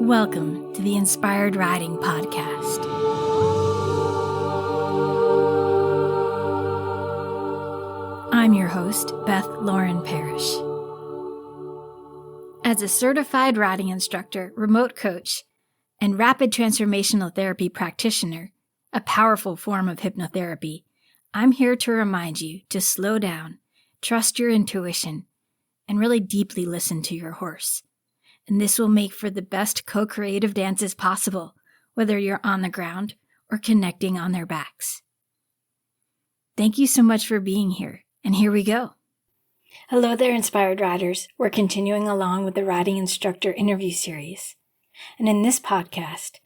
Welcome to the Inspired Riding Podcast. I'm your host, Beth Lauren Parrish. As a certified riding instructor, remote coach, and rapid transformational therapy practitioner, a powerful form of hypnotherapy, I'm here to remind you to slow down, trust your intuition, and really deeply listen to your horse. And this will make for the best co-creative dances possible, whether you're on the ground or connecting on their backs. Thank you so much for being here, and here we go. Hello there, Inspired Riders. We're continuing along with the Riding Instructor interview series. And in this podcast,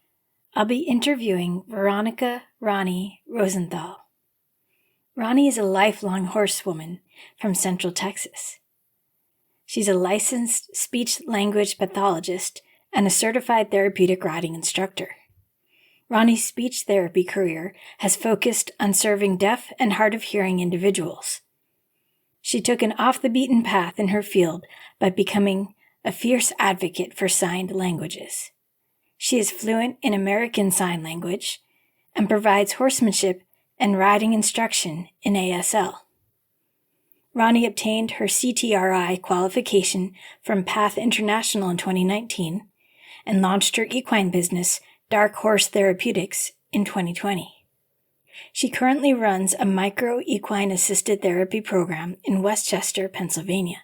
I'll be interviewing Veronica Roni Rosenthal. Roni is a lifelong horsewoman from Central Texas. She's a licensed speech-language pathologist and a certified therapeutic riding instructor. Roni's speech therapy career has focused on serving deaf and hard-of-hearing individuals. She took an off-the-beaten path in her field by becoming a fierce advocate for signed languages. She is fluent in American Sign Language and provides horsemanship and riding instruction in ASL. Roni obtained her CTRI qualification from Path International in 2019 and launched her equine business, Horse Therapeutics, in 2020. She currently runs a micro equine-assisted therapy program in Westchester, Pennsylvania.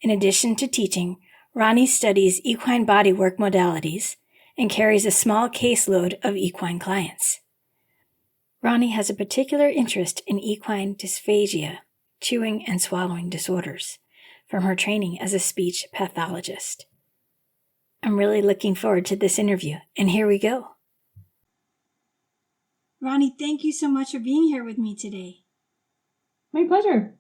In addition to teaching, Roni studies equine bodywork modalities and carries a small caseload of equine clients. Roni has a particular interest in equine dysphagia, chewing and swallowing disorders, from her training as a speech pathologist. I'm really looking forward to this interview, and here we go. Roni, thank you so much for being here with me today. My pleasure.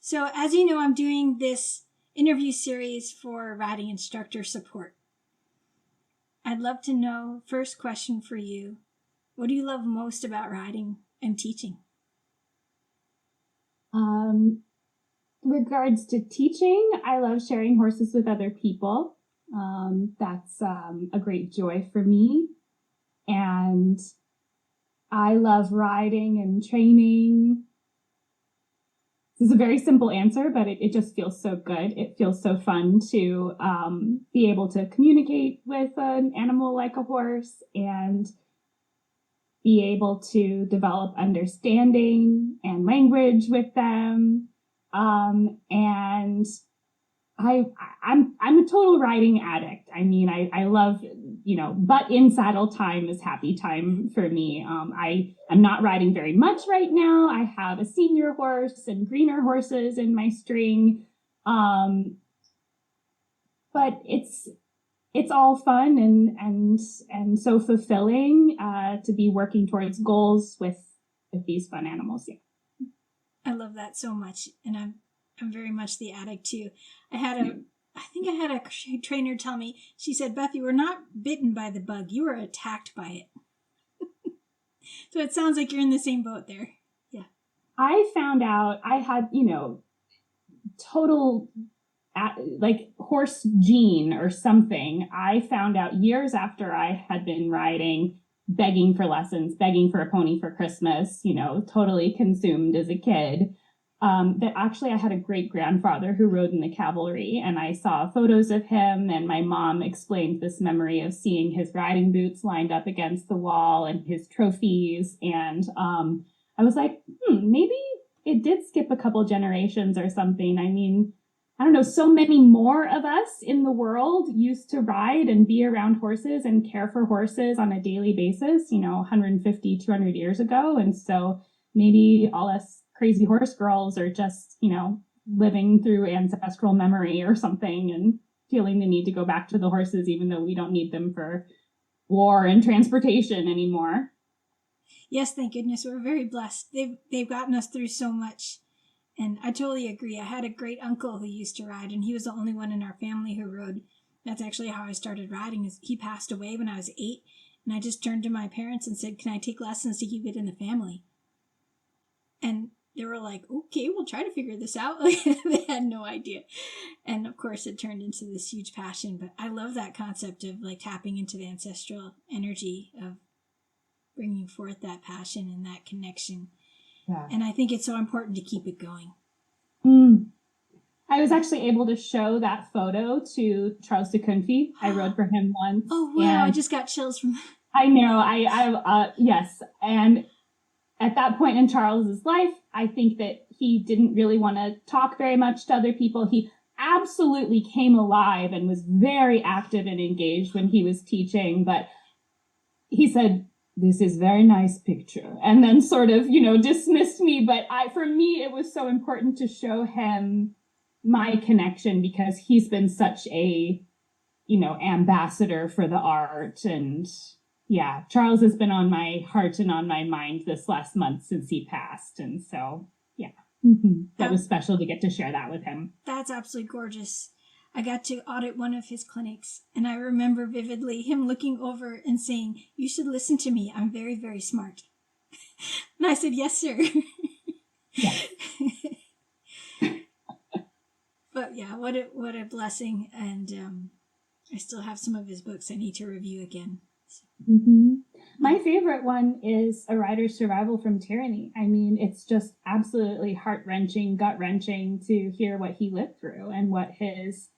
So, as you know, I'm doing this interview series for riding instructor support. I'd love to know, first question for you, what do you love most about riding and teaching? Regards to teaching, I love sharing horses with other people. That's a great joy for me. And I love riding and training. This is a very simple answer, but it just feels so good. It feels so fun to be able to communicate with an animal like a horse and be able to develop understanding and language with them. And I'm a total riding addict. I mean, I love, but in saddle time is happy time for me. I'm not riding very much right now. I have a senior horse and greener horses in my string. But it's all fun and so fulfilling, to be working towards goals with these fun animals. Yeah. I love that so much, and I'm very much the addict too. I think I had a trainer tell me, she said, Beth, you were not bitten by the bug, you were attacked by it. So it sounds like you're in the same boat there. Yeah. I found out I had, total horse gene or something. I found out years after I had been riding, begging for lessons, begging for a pony for Christmas, totally consumed as a kid. That actually I had a great grandfather who rode in the cavalry, and I saw photos of him, and my mom explained this memory of seeing his riding boots lined up against the wall and his trophies. And I was like, maybe it did skip a couple generations or something. I mean, I don't know, so many more of us in the world used to ride and be around horses and care for horses on a daily basis, 150, 200 years ago. And so maybe all us crazy horse girls are just, living through ancestral memory or something and feeling the need to go back to the horses, even though we don't need them for war and transportation anymore. Yes, thank goodness. We're very blessed. They've gotten us through so much. And I totally agree. I had a great uncle who used to ride, and he was the only one in our family who rode. That's actually how I started riding. He passed away when I was 8, and I just turned to my parents and said, can I take lessons to keep it in the family? And they were like, okay, we'll try to figure this out. They had no idea. And of course it turned into this huge passion. But I love that concept of like tapping into the ancestral energy of bringing forth that passion and that connection. Yeah. And I think it's so important to keep it going. I was actually able to show that photo to 𝘼𝙬𝙪𝙮𝙯. I rode for him once. Oh, wow. I just got chills from that. I know. Yes. And at that point in Charles's life, I think that he didn't really want to talk very much to other people. He absolutely came alive and was very active and engaged when he was teaching. But he said, "This is very nice picture," and then sort of, dismissed me. But for me, it was so important to show him my connection because he's been such a, ambassador for the art. And yeah, Charles has been on my heart and on my mind this last month since he passed. And so, yeah, that was special to get to share that with him. That's absolutely gorgeous. I got to audit one of his clinics, and I remember vividly him looking over and saying, "You should listen to me. I'm very, very smart." And I said, "Yes, sir." Yes. But yeah, what a blessing. And I still have some of his books I need to review again. So. My favorite one is A Rider's Survival from Tyranny. I mean, it's just absolutely heart-wrenching, gut-wrenching to hear what he lived through and what his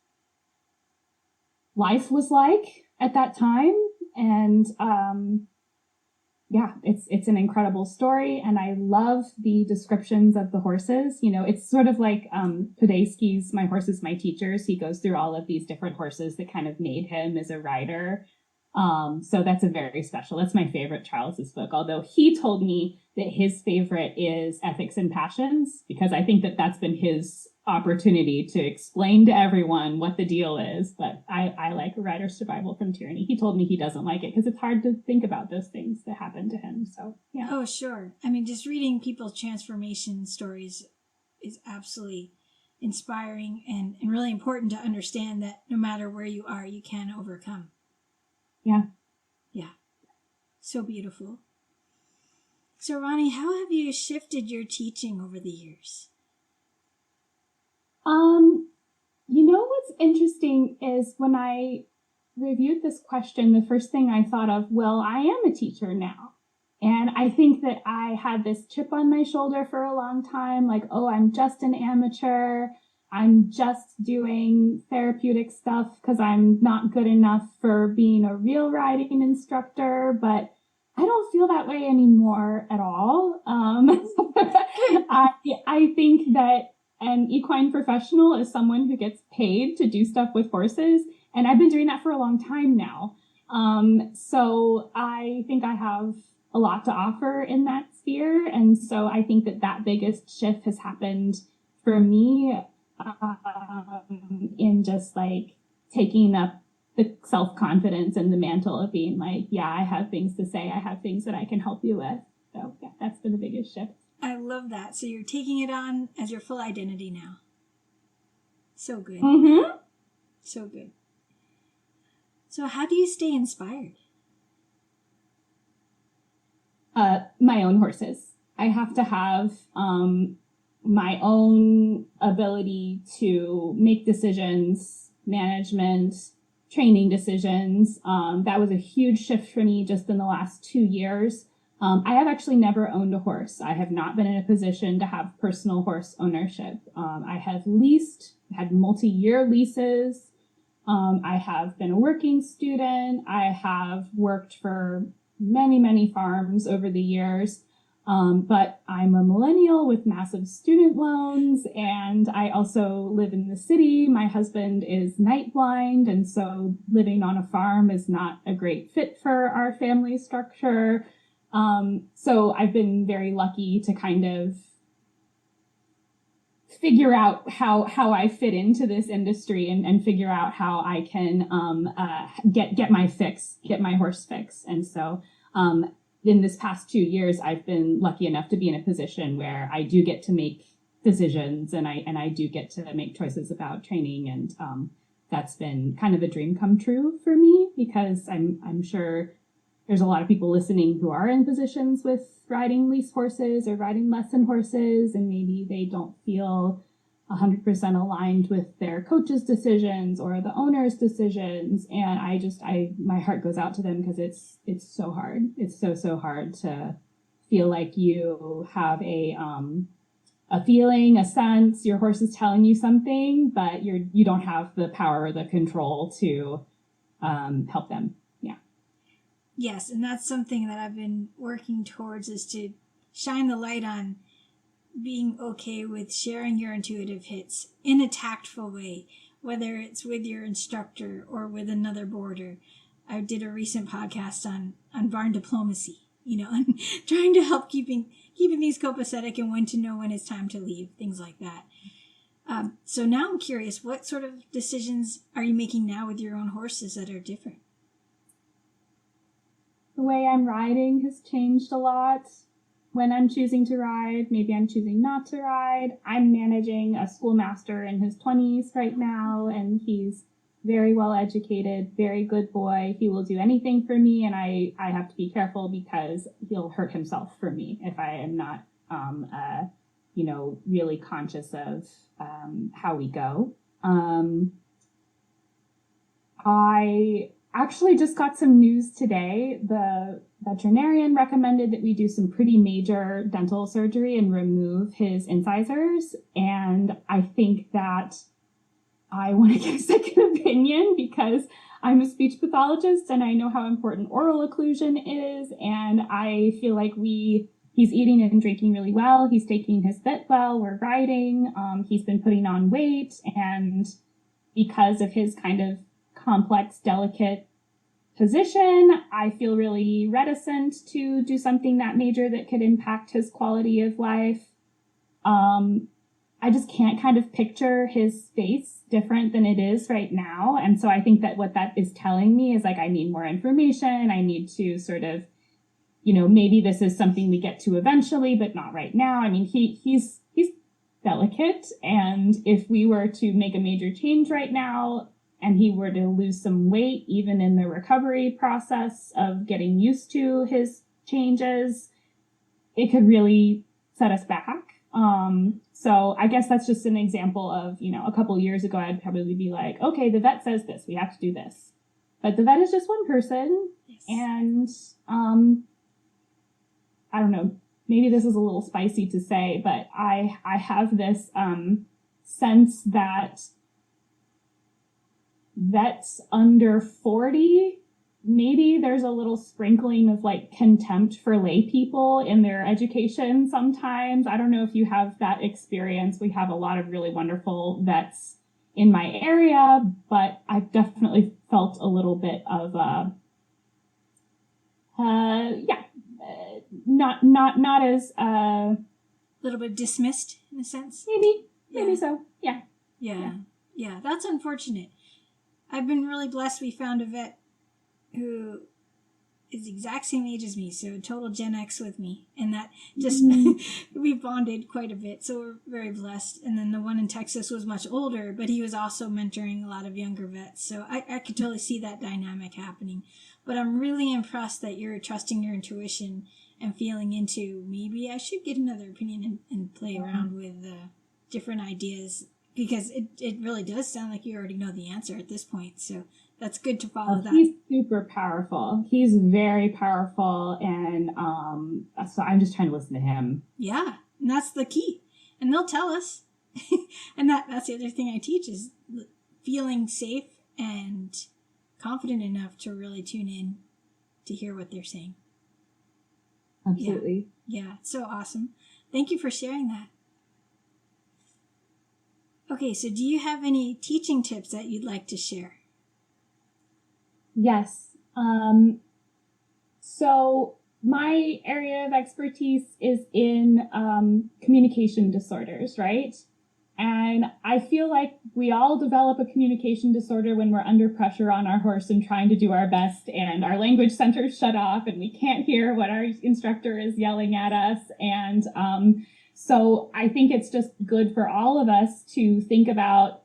life was like at that time. And it's an incredible story. And I love the descriptions of the horses. It's sort of like 𝙮𝙬𝙮𝙯's My Horses, My Teachers. He goes through all of these different horses that kind of made him as a rider. So that's that's my favorite Charles's book, although he told me that his favorite is Ethics and Passions, because I think that that's been his opportunity to explain to everyone what the deal is. But I like A Rider's Survival from Tyranny. He told me he doesn't like it because it's hard to think about those things that happened to him. So, yeah. Oh, sure. I mean, just reading people's transformation stories is absolutely inspiring and really important to understand that no matter where you are, you can overcome. Yeah. Yeah. So beautiful. So, Roni, how have you shifted your teaching over the years? What's interesting is when I reviewed this question, the first thing I thought of, well, I am a teacher now. And I think that I had this chip on my shoulder for a long time, like, oh, I'm just an amateur. I'm just doing therapeutic stuff because I'm not good enough for being a real riding instructor. But I don't feel that way anymore at all. I think that an equine professional is someone who gets paid to do stuff with horses. And I've been doing that for a long time now. So I think I have a lot to offer in that sphere. And so I think that biggest shift has happened for me in just like taking up the self-confidence and the mantle of being like, yeah, I have things to say. I have things that I can help you with. So yeah, that's been the biggest shift. I love that. So you're taking it on as your full identity now. So good. So good. So how do you stay inspired? My own horses. I have to have my own ability to make decisions, management, training decisions. That was a huge shift for me just in the last 2 years. I have actually never owned a horse. I have not been in a position to have personal horse ownership. I have had multi-year leases. I have been a working student. I have worked for many, many farms over the years. But I'm a millennial with massive student loans, and I also live in the city. My husband is night blind, and so living on a farm is not a great fit for our family structure. So I've been very lucky to kind of figure out how I fit into this industry and figure out how I can get my horse fix. And so in this past 2 years, I've been lucky enough to be in a position where I do get to make decisions and I do get to make choices about training. And that's been kind of a dream come true for me, because I'm sure there's a lot of people listening who are in positions with riding lease horses or riding lesson horses, and maybe they don't feel 100% aligned with their coach's decisions or the owner's decisions. And my heart goes out to them, because it's so hard. It's so hard to feel like you have a feeling, a sense, your horse is telling you something, but you don't have the power or the control to help them. Yeah. Yes, and that's something that I've been working towards, is to shine the light on being okay with sharing your intuitive hits in a tactful way, whether it's with your instructor or with another boarder. I did a recent podcast on barn diplomacy, and trying to help keeping these copacetic and when to know when it's time to leave, things like that. So now I'm curious, what sort of decisions are you making now with your own horses that are different? The way I'm riding has changed a lot. When I'm choosing to ride, maybe I'm choosing not to ride. I'm managing a schoolmaster in his 20s right now, and he's very well educated, very good boy. He will do anything for me, and I have to be careful, because he'll hurt himself for me if I am not, really conscious of how we go. I actually just got some news today. The veterinarian recommended that we do some pretty major dental surgery and remove his incisors. And I think that I want to get a second opinion, because I'm a speech pathologist and I know how important oral occlusion is. And I feel like he's eating and drinking really well. He's taking his bit well. We're riding. He's been putting on weight. And because of his kind of complex, delicate position, I feel really reticent to do something that major that could impact his quality of life. I just can't kind of picture his face different than it is right now. And so I think that what that is telling me is, like, I need more information. I need to sort of, maybe this is something we get to eventually, but not right now. I mean, he's delicate. And if we were to make a major change right now, and he were to lose some weight, even in the recovery process of getting used to his changes, it could really set us back. So I guess that's just an example of, a couple years ago, I'd probably be like, okay, the vet says this, we have to do this. But the vet is just one person. Yes. And I don't know, maybe this is a little spicy to say, but I have this sense that vets under 40, maybe there's a little sprinkling of like contempt for lay people in their education sometimes. I don't know if you have that experience. We have a lot of really wonderful vets in my area, but I've definitely felt a little bit of not as a little bit dismissed in a sense. Maybe so. Yeah, that's unfortunate. I've been really blessed. We found a vet who is the exact same age as me, so total Gen X with me, and that just we bonded quite a bit, so we're very blessed. And then the one in Texas was much older, but he was also mentoring a lot of younger vets, so I could totally see that dynamic happening. But I'm really impressed that you're trusting your intuition and feeling into, maybe I should get another opinion and play around with different ideas, because it really does sound like you already know the answer at this point. So that's good to follow that. He's super powerful. He's very powerful. And so I'm just trying to listen to him. Yeah. And that's the key. And they'll tell us. And that's the other thing I teach, is feeling safe and confident enough to really tune in to hear what they're saying. Absolutely. Yeah. So awesome. Thank you for sharing that. Okay, so do you have any teaching tips that you'd like to share? Yes. So my area of expertise is in communication disorders, right? And I feel like we all develop a communication disorder when we're under pressure on our horse and trying to do our best, and our language centers shut off and we can't hear what our instructor is yelling at us. And so I think it's just good for all of us to think about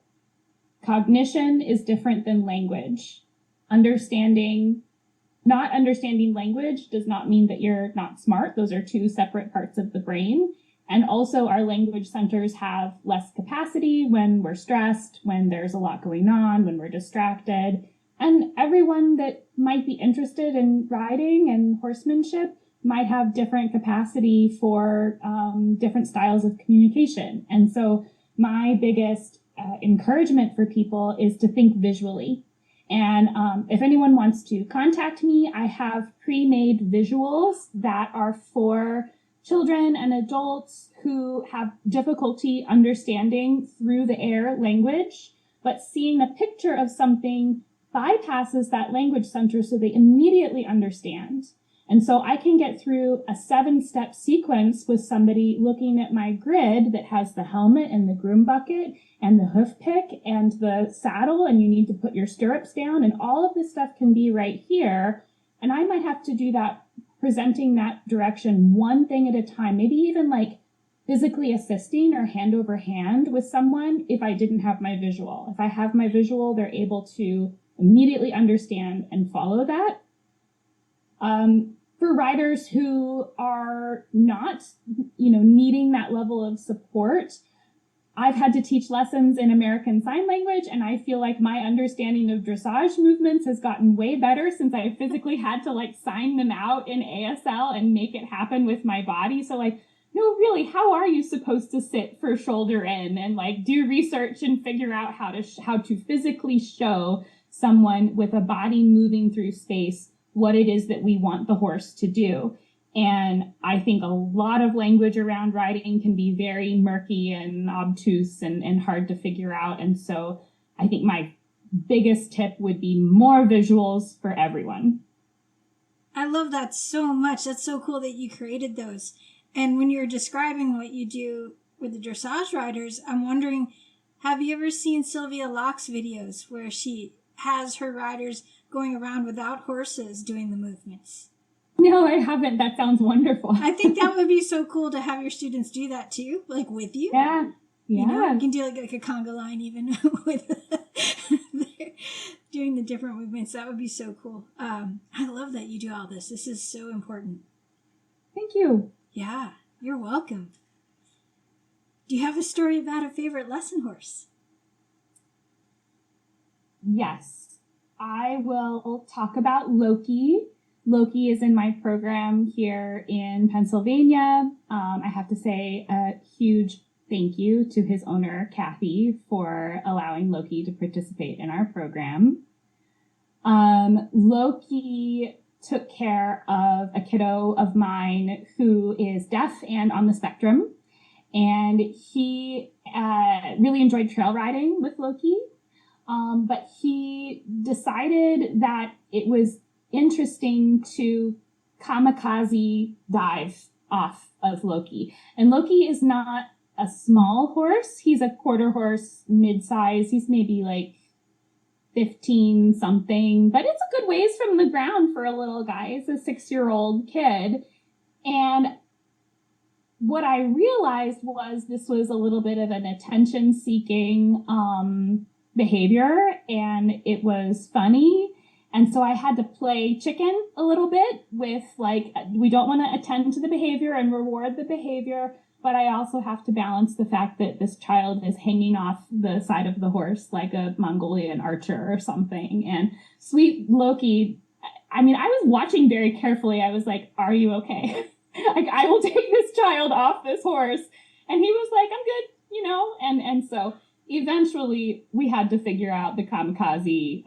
cognition is different than language. Understanding not understanding language does not mean that you're not smart. Those are two separate parts of the brain. And also our language centers have less capacity when we're stressed, when there's a lot going on, when we're distracted. And everyone that might be interested in riding and horsemanship might have different capacity for different styles of communication. And so my biggest encouragement for people is to think visually. And if anyone wants to contact me, I have pre-made visuals that are for children and adults who have difficulty understanding through the air language, but seeing a picture of something bypasses that language center so they immediately understand. And so I can get through a 7-step sequence with somebody looking at my grid that has the helmet and the groom bucket and the hoof pick and the saddle, and you need to put your stirrups down, and all of this stuff can be right here. And I might have to do that, presenting that direction one thing at a time, maybe even like physically assisting or hand over hand with someone if I didn't have my visual. If I have my visual, they're able to immediately understand and follow that. For riders who are not, needing that level of support, I've had to teach lessons in American Sign Language, and I feel like my understanding of dressage movements has gotten way better since I physically had to sign them out in ASL and make it happen with my body. So no, really, how are you supposed to sit for shoulder in and do research and figure out how to physically show someone with a body moving through space what it is that we want the horse to do? And I think a lot of language around riding can be very murky and obtuse and hard to figure out. And so I think my biggest tip would be more visuals for everyone. I love that so much. That's so cool that you created those. And when you're describing what you do with the dressage riders, I'm wondering, have you ever seen Sylvia Locke's videos where she has her riders going around without horses doing the movements? No, I haven't. That sounds wonderful. I think that would be so cool to have your students do that too, with you. Yeah. You can do like a conga line even with doing the different movements. That would be so cool. I love that you do all this. This is so important. Thank you. Yeah, you're welcome. Do you have a story about a favorite lesson horse? Yes, I will talk about Loki. Loki is in my program here in Pennsylvania. I have to say a huge thank you to his owner, Kathy, for allowing Loki to participate in our program. Loki took care of a kiddo of mine who is deaf and on the spectrum. And he really enjoyed trail riding with Loki. But he decided that it was interesting to kamikaze dive off of Loki. And Loki is not a small horse. He's a quarter horse, mid-size. He's maybe 15 something, but it's a good ways from the ground for a little guy. He's a 6-year-old kid. And what I realized was this was a little bit of an attention-seeking behavior, and it was funny. And so I had to play chicken a little bit with we don't want to attend to the behavior and reward the behavior, but I also have to balance the fact that this child is hanging off the side of the horse like a Mongolian archer or something. And sweet Loki, I was watching very carefully. I was like, are you okay? I will take this child off this horse. And he was like, I'm good, and so eventually we had to figure out the kamikaze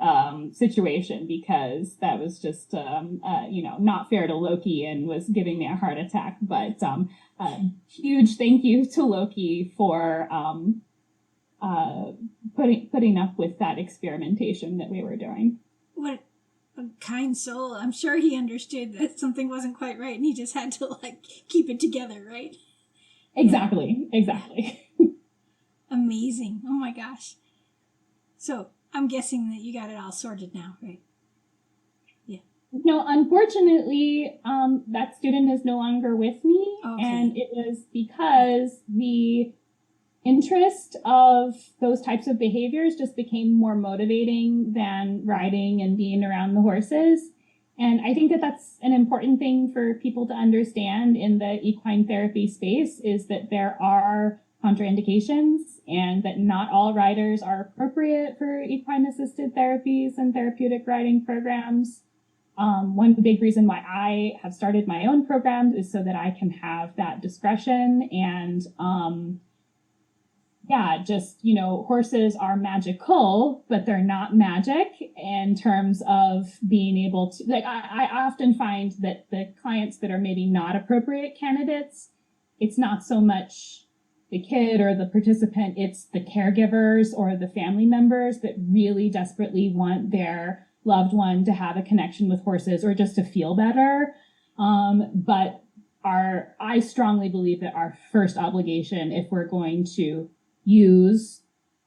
situation, because that was just, not fair to Loki and was giving me a heart attack. But huge thank you to Loki for putting up with that experimentation that we were doing. What a kind soul. I'm sure he understood that something wasn't quite right and he just had to keep it together, right? Exactly. Amazing. Oh my gosh. So I'm guessing that you got it all sorted now, right? Yeah. No, unfortunately, that student is no longer with me. Okay. And it was because the interest of those types of behaviors just became more motivating than riding and being around the horses. And I think that that's an important thing for people to understand in the equine therapy space, is that there are contraindications and that not all riders are appropriate for equine-assisted therapies and therapeutic riding programs. One big reason why I have started my own programs is so that I can have that discretion. And horses are magical, but they're not magic in terms of being able to, like, I often find that the clients that are maybe not appropriate candidates, it's not so much the kid or the participant, it's the caregivers or the family members that really desperately want their loved one to have a connection with horses or just to feel better. But I strongly believe that our first obligation, if we're going to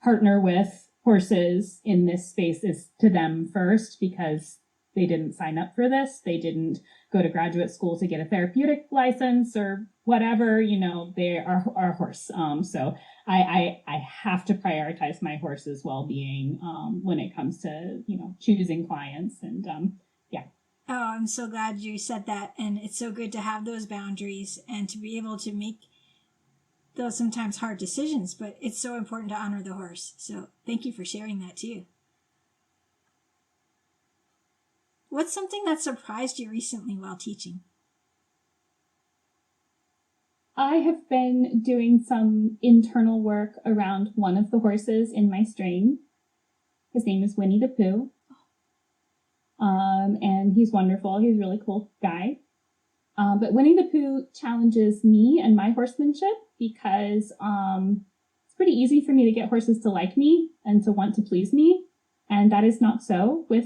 partner with horses in this space, is to them first, because they didn't sign up for this. They didn't go to graduate school to get a therapeutic license or whatever, they are a horse. So I have to prioritize my horse's well-being when it comes to, choosing clients. And Oh, I'm so glad you said that. And it's so good to have those boundaries and to be able to make those sometimes hard decisions, but it's so important to honor the horse. So thank you for sharing that too. What's something that surprised you recently while teaching? I have been doing some internal work around one of the horses in my strain. His name is Winnie the Pooh. And he's wonderful. He's a really cool guy. But Winnie the Pooh challenges me and my horsemanship because it's pretty easy for me to get horses to like me and to want to please me. And that is not so with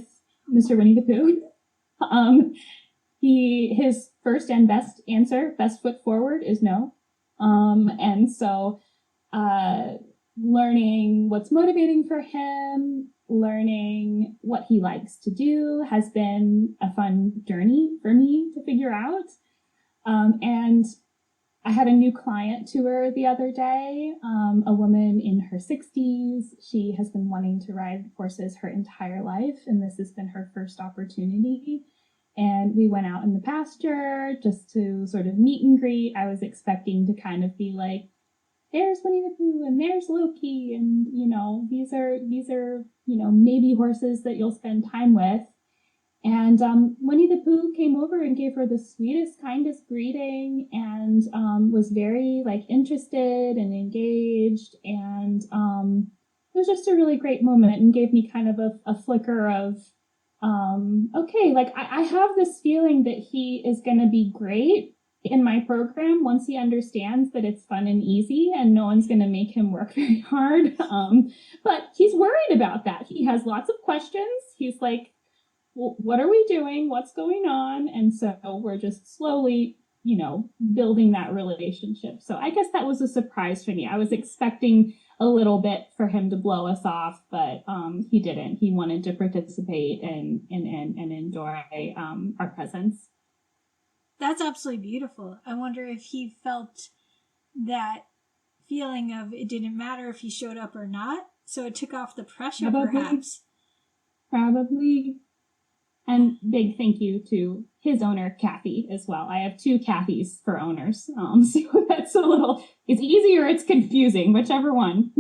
Mr. Winnie the Pooh. His first and best answer, best foot forward, is no. And so learning what's motivating for him, learning what he likes to do has been a fun journey for me to figure out. And I had a new client tour the other day, a woman in her 60s. She has been wanting to ride horses her entire life, and this has been her first opportunity. And we went out in the pasture just to sort of meet and greet. I was expecting to kind of be like, there's Winnie the Pooh and there's Loki, and these are maybe horses that you'll spend time with. And Winnie the Pooh came over and gave her the sweetest, kindest greeting, and was very interested and engaged, and it was just a really great moment, and gave me kind of a flicker of okay, I have this feeling that he is going to be great in my program once he understands that it's fun and easy and no one's going to make him work very hard. But he's worried about that. He has lots of questions. He's like, well, what are we doing? What's going on? And so we're just slowly, building that relationship. So I guess that was a surprise for me. I was expecting a little bit for him to blow us off, but he didn't. He wanted to participate and enjoy our presence. That's absolutely beautiful. I wonder if he felt that feeling of it didn't matter if he showed up or not, so it took off the pressure, perhaps. Probably. And big thank you to his owner, Kathy, as well. I have 2 Kathys for owners, so that's it's easy or it's confusing, whichever one.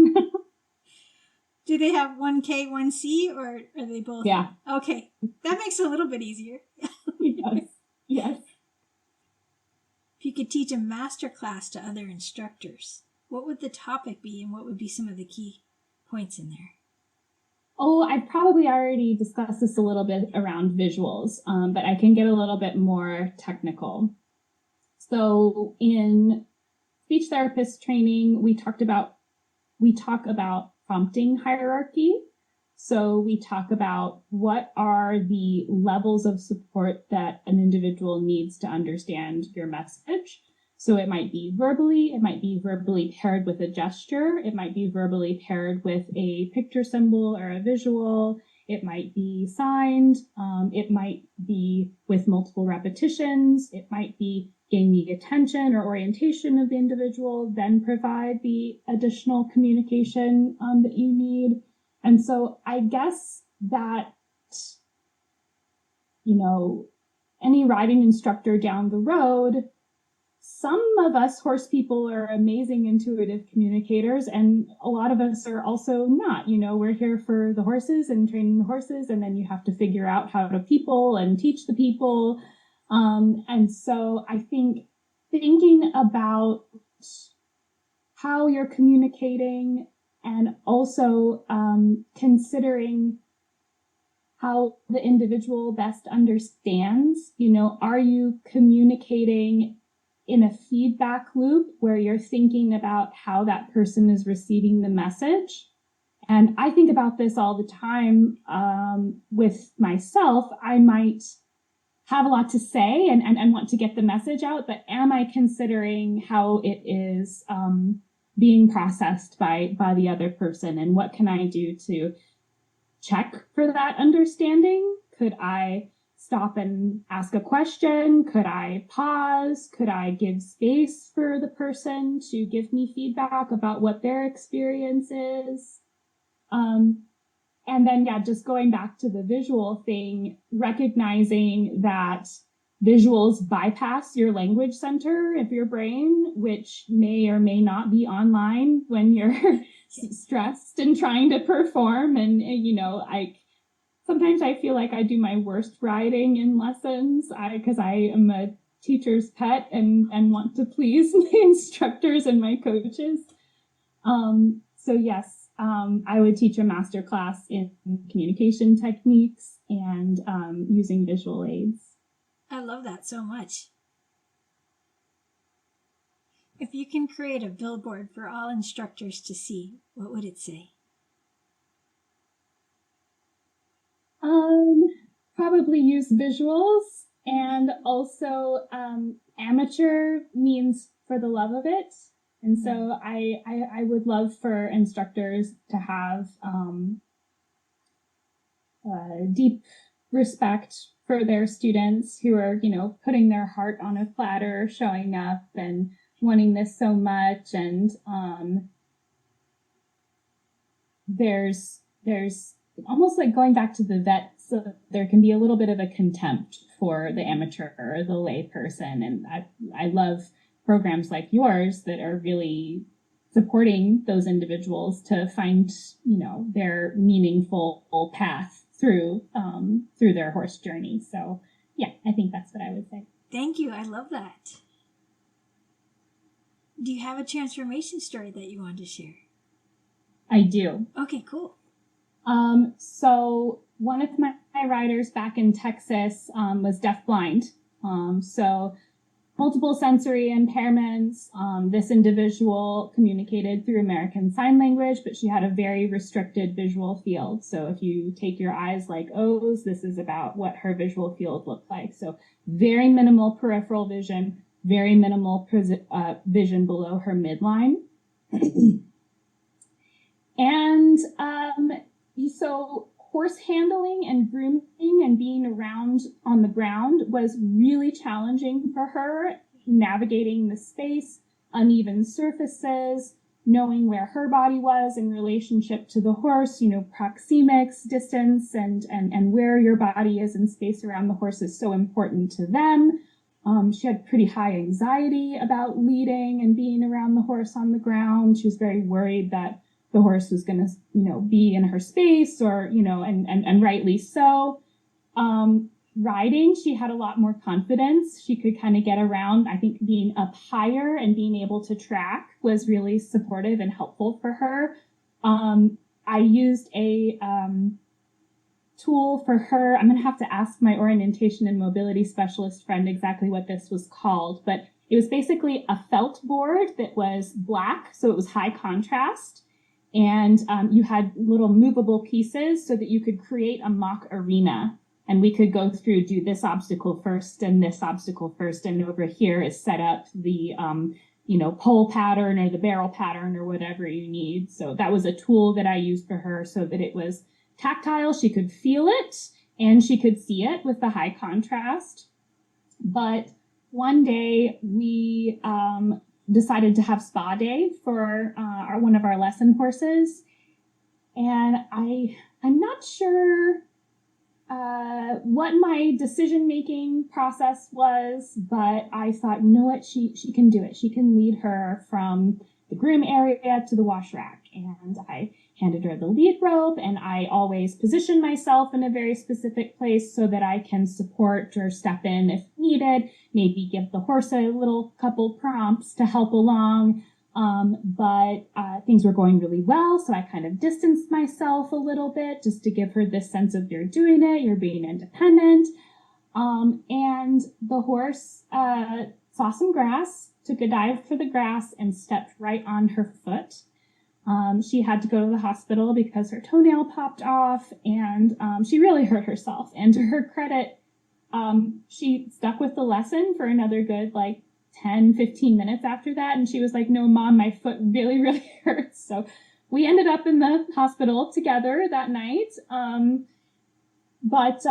Do they have 1K, 1C, or are they both? Yeah. Okay, that makes it a little bit easier. Yes. If you could teach a master class to other instructors, what would the topic be and what would be some of the key points in there? Oh, I've probably already discussed this a little bit around visuals, but I can get a little bit more technical. So in speech therapist training, we talk about prompting hierarchy. So we talk about what are the levels of support that an individual needs to understand your message. So it might be verbally paired with a gesture. It might be verbally paired with a picture symbol or a visual. It might be signed. It might be with multiple repetitions. It might be gain the attention or orientation of the individual, then provide the additional communication that you need. And so I guess that, any riding instructor down the road, some of us horse people are amazing intuitive communicators, and a lot of us are also not. We're here for the horses and training the horses, and then you have to figure out how to people and teach the people. And so I think thinking about how you're communicating and also considering how the individual best understands, are you communicating in a feedback loop where you're thinking about how that person is receiving the message? And I think about this all the time with myself. I might have a lot to say and want to get the message out, but am I considering how it is being processed by the other person? And what can I do to check for that understanding? Could I stop and ask a question? Could I pause? Could I give space for the person to give me feedback about what their experience is? And then, just going back to the visual thing, recognizing that visuals bypass your language center of your brain, which may or may not be online when you're stressed and trying to perform. And, sometimes I feel like I do my worst riding in lessons because I am a teacher's pet and want to please my instructors and my coaches. So yes, I would teach a master class in communication techniques and using visual aids. I love that so much. If you can create a billboard for all instructors to see, what would it say? Probably use visuals, and also amateur means for the love of it. And so I would love for instructors to have deep respect for their students who are, putting their heart on a platter, showing up and wanting this so much. And there's almost like going back to the vet, so there can be a little bit of a contempt for the amateur or the lay person. And I love programs like yours that are really supporting those individuals to find, their meaningful path through their horse journey. So yeah, I think that's what I would say. Thank you. I love that. Do you have a transformation story that you want to share? I do. Okay, cool. So one of my riders back in Texas was deafblind. So multiple sensory impairments. This individual communicated through American Sign Language, but she had a very restricted visual field. So if you take your eyes like O's, this is about what her visual field looked like. So very minimal peripheral vision, very minimal vision below her midline. And so horse handling and grooming and being around on the ground was really challenging for her, navigating the space, uneven surfaces, knowing where her body was in relationship to the horse, proxemics, distance, and where your body is in space around the horse is so important to them. She had pretty high anxiety about leading and being around the horse on the ground. She was very worried that the horse was going to, be in her space or, and rightly so. Riding, she had a lot more confidence. She could kind of get around. I think being up higher and being able to track was really supportive and helpful for her. I used a tool for her. I'm going to have to ask my orientation and mobility specialist friend exactly what this was called, but it was basically a felt board that was black, so it was high contrast. And you had little movable pieces so that you could create a mock arena. And we could go through, do this obstacle first and this obstacle first. And over here is set up the, pole pattern or the barrel pattern or whatever you need. So that was a tool that I used for her so that it was tactile. She could feel it and she could see it with the high contrast. But one day we decided to have spa day for one of our lesson horses. And I'm not sure what my decision-making process was, but I thought, you know what, she can do it. She can lead her from the groom area to the wash rack. And I handed her the lead rope, and I always position myself in a very specific place so that I can support or step in if needed, maybe give the horse a little couple prompts to help along. But things were going really well, so I kind of distanced myself a little bit just to give her this sense of you're doing it, you're being independent. And the horse saw some grass, took a dive for the grass, and stepped right on her foot. She had to go to the hospital because her toenail popped off, and she really hurt herself. And to her credit, she stuck with the lesson for another good, 10, 15 minutes after that. And she was like, no, Mom, my foot really, really hurts. So we ended up in the hospital together that night. But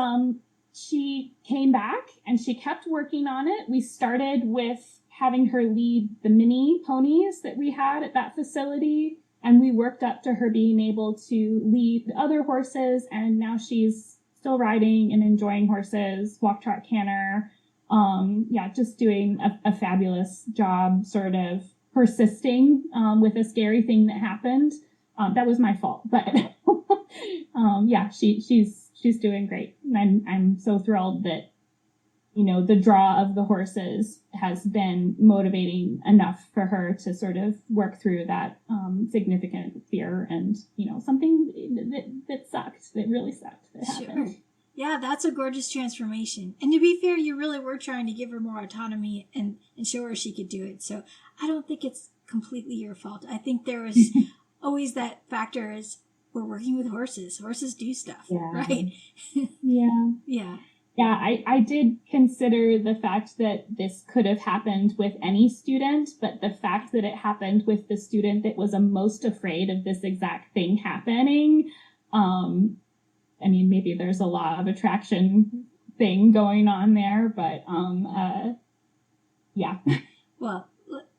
she came back and she kept working on it. We started with having her lead the mini ponies that we had at that facility. And we worked up to her being able to lead other horses. And now she's still riding and enjoying horses, walk, trot, canter. Just doing a fabulous job, sort of persisting with a scary thing that happened. That was my fault, but she's doing great. And I'm so thrilled that, the draw of the horses has been motivating enough for her to sort of work through that significant fear and, something that sucked, that really sucked that happened. Sure. Yeah, that's a gorgeous transformation. And to be fair, you really were trying to give her more autonomy and show her she could do it. So I don't think it's completely your fault. I think there was always that factor is we're working with horses. Horses do stuff, right? Yeah. Yeah. Yeah, I did consider the fact that this could have happened with any student, but the fact that it happened with the student that was most afraid of this exact thing happening, maybe there's a law of attraction thing going on there, but yeah. Well,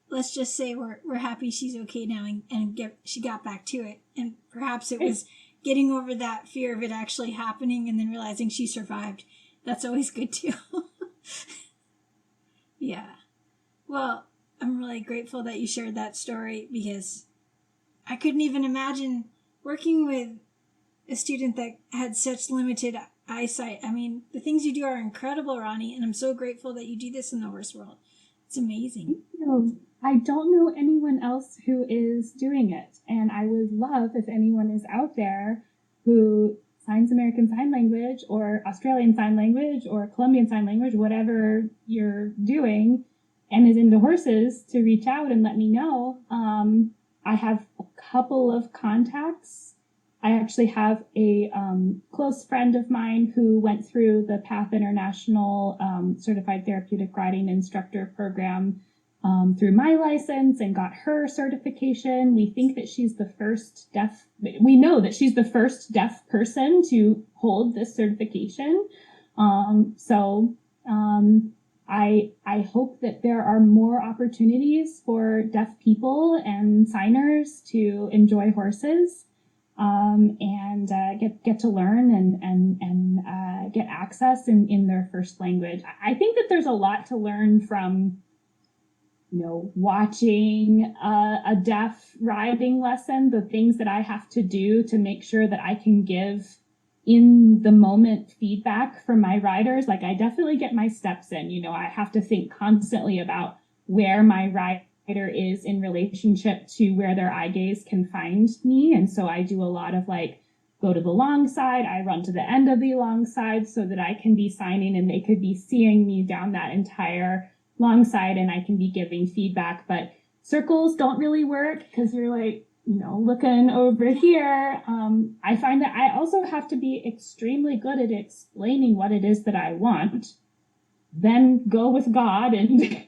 let's just say we're happy she's okay now and she got back to it. And perhaps it was getting over that fear of it actually happening and then realizing she survived. That's always good too. Yeah. Well, I'm really grateful that you shared that story because I couldn't even imagine working with a student that had such limited eyesight. The things you do are incredible, Roni, and I'm so grateful that you do this in the horse world. It's amazing. I don't know anyone else who is doing it, and I would love if anyone is out there who signs American Sign Language or Australian Sign Language or Colombian Sign Language, whatever you're doing, and is into horses, to reach out and let me know. I have a couple of contacts. I actually have a close friend of mine who went through the PATH International Certified Therapeutic Riding Instructor Program through my license and got her certification. We think that she's the first we know that she's the first deaf person to hold this certification. I hope that there are more opportunities for deaf people and signers to enjoy horses. And get to learn and get access in their first language. I think that there's a lot to learn from, watching a deaf riding lesson, the things that I have to do to make sure that I can give in the moment feedback from my riders. I definitely get my steps in. I have to think constantly about where my rider is in relationship to where their eye gaze can find me. And so I do a lot of go to the long side. I run to the end of the long side so that I can be signing and they could be seeing me down that entire long side and I can be giving feedback. But circles don't really work because you're looking over here. I find that I also have to be extremely good at explaining what it is that I want, then go with God and,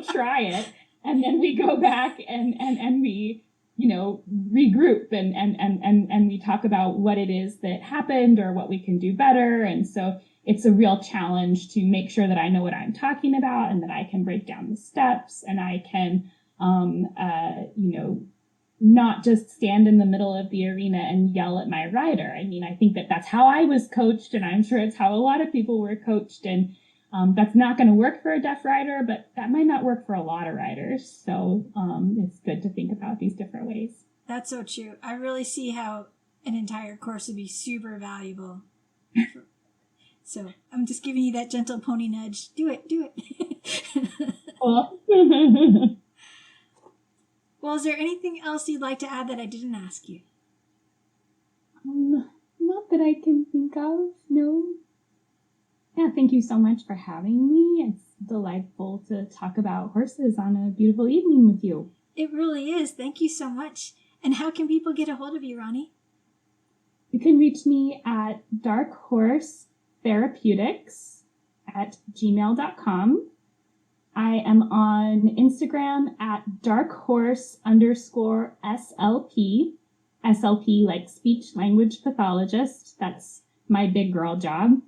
try it. And then we go back and we, regroup and we talk about what it is that happened or what we can do better. And so it's a real challenge to make sure that I know what I'm talking about and that I can break down the steps and I can, not just stand in the middle of the arena and yell at my rider. I mean, I think that that's how I was coached, and I'm sure it's how a lot of people were coached. And that's not going to work for a deaf rider, but that might not work for a lot of riders. So it's good to think about these different ways. That's so true. I really see how an entire course would be super valuable. So I'm just giving you that gentle pony nudge. Do it, do it. Cool. Well, is there anything else you'd like to add that I didn't ask you? Not that I can think of, no. Yeah, thank you so much for having me. It's delightful to talk about horses on a beautiful evening with you. It really is. Thank you so much. And how can people get a hold of you, Roni? You can reach me at darkhorse.therapeutics@gmail.com. I am on Instagram at darkhorse_SLP. SLP like speech language pathologist. That's my big girl job.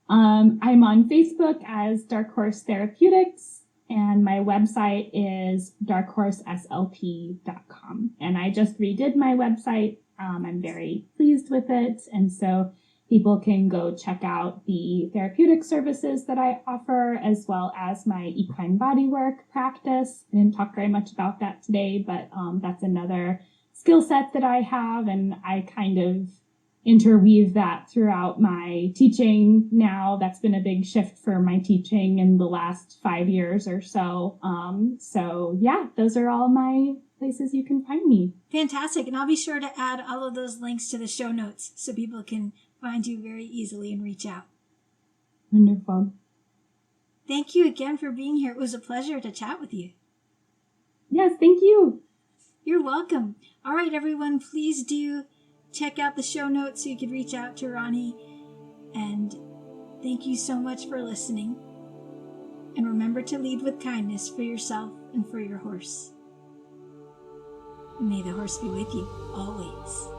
I'm on Facebook as Dark Horse Therapeutics, and my website is darkhorseslp.com. And I just redid my website. I'm very pleased with it. And so people can go check out the therapeutic services that I offer, as well as my equine bodywork practice. I didn't talk very much about that today, but that's another skill set that I have, and I kind of interweave that throughout my teaching now. That's been a big shift for my teaching in the last 5 years or so. So yeah, those are all my places you can find me. Fantastic. And I'll be sure to add all of those links to the show notes so people can find you very easily and reach out. Wonderful. Thank you again for being here. It was a pleasure to chat with you. Yes, thank you. You're welcome. All right, everyone, please do check out the show notes so you can reach out to Roni. And thank you so much for listening. And remember to lead with kindness for yourself and for your horse. And may the horse be with you always.